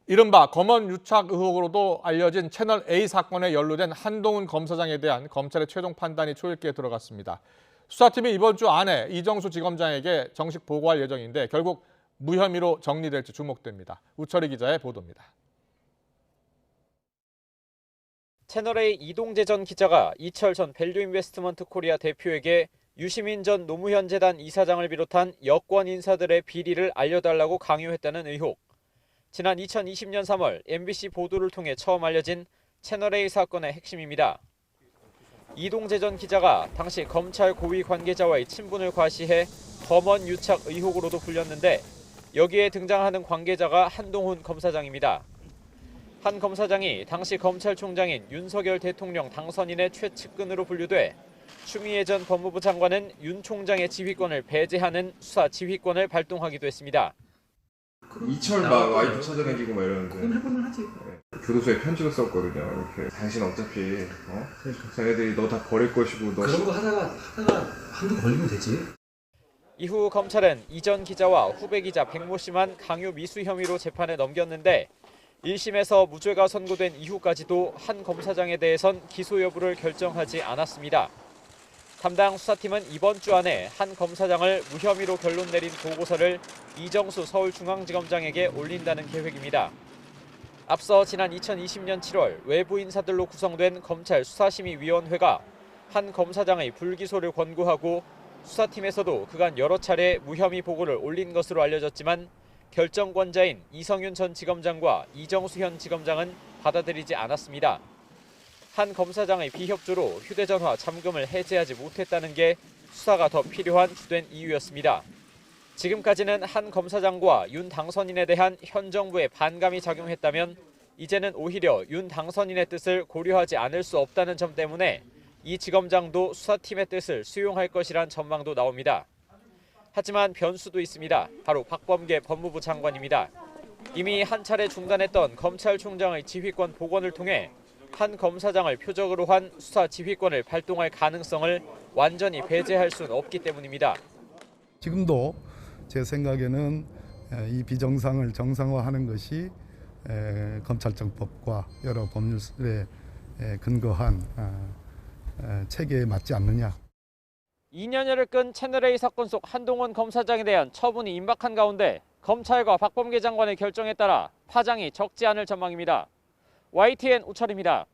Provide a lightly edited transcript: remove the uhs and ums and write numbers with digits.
이른바 검언 유착 의혹으로도 알려진 채널A 사건에 연루된 한동훈 검사장에 대한 검찰의 최종 판단이 초읽기에 들어갔습니다. 수사팀이 이번 주 안에 이정수 지검장에게 정식 보고할 예정인데 결국 무혐의로 정리될지 주목됩니다. 우철희 기자의 보도입니다. 채널A 이동재 전 기자가 이철 전 밸류인베스트먼트 코리아 대표에게 유시민 전 노무현 재단 이사장을 비롯한 여권 인사들의 비리를 알려달라고 강요했다는 의혹. 지난 2020년 3월 MBC 보도를 통해 처음 알려진 채널A 사건의 핵심입니다. 이동재 전 기자가 당시 검찰 고위 관계자와의 친분을 과시해 검언 유착 의혹으로도 불렸는데 여기에 등장하는 관계자가 한동훈 검사장입니다. 한 검사장이 당시 검찰총장인 윤석열 대통령 당선인의 최측근으로 분류돼 추미애 전 법무부 장관은 윤 총장의 지휘권을 배제하는 수사 지휘권을 발동하기도 했습니다. 이철 막 와이프 찾아다니고 막 이러는데 그건 해보면 하지. 교도소에 편지도 썼거든요. 이렇게 당신 어차피 자네들이 너 다 버릴 것이고 너 그런 거 하다가 한두 걸리면 되지. 이후 검찰은 이 전 기자와 후배 기자 백모 씨만 강요 미수 혐의로 재판에 넘겼는데 1심에서 무죄가 선고된 이후까지도 한 검사장에 대해선 기소 여부를 결정하지 않았습니다. 담당 수사팀은 이번 주 안에 한 검사장을 무혐의로 결론 내린 보고서를 이정수 서울중앙지검장에게 올린다는 계획입니다. 앞서 지난 2020년 7월 외부 인사들로 구성된 검찰 수사심의위원회가 한 검사장의 불기소를 권고하고 수사팀에서도 그간 여러 차례 무혐의 보고를 올린 것으로 알려졌지만 결정권자인 이성윤 전 지검장과 이정수 현 지검장은 받아들이지 않았습니다. 한 검사장의 비협조로 휴대전화 잠금을 해제하지 못했다는 게 수사가 더 필요한 주된 이유였습니다. 지금까지는 한 검사장과 윤 당선인에 대한 현 정부의 반감이 작용했다면 이제는 오히려 윤 당선인의 뜻을 고려하지 않을 수 없다는 점 때문에 이 지검장도 수사팀의 뜻을 수용할 것이란 전망도 나옵니다. 하지만 변수도 있습니다. 바로 박범계 법무부 장관입니다. 이미 한 차례 중단했던 검찰총장의 지휘권 복원을 통해 한 검사장을 표적으로 한 수사 지휘권을 발동할 가능성을 완전히 배제할 수는 없기 때문입니다. 지금도 제 생각에는 이 비정상을 정상화하는 것이 검찰청법과 여러 법률에 근거한 체계에 맞지 않느냐. 2년여를 끈 채널A 사건 속 한동훈 검사장에 대한 처분이 임박한 가운데 검찰과 박범계 장관의 결정에 따라 파장이 적지 않을 전망입니다. YTN 우철입니다.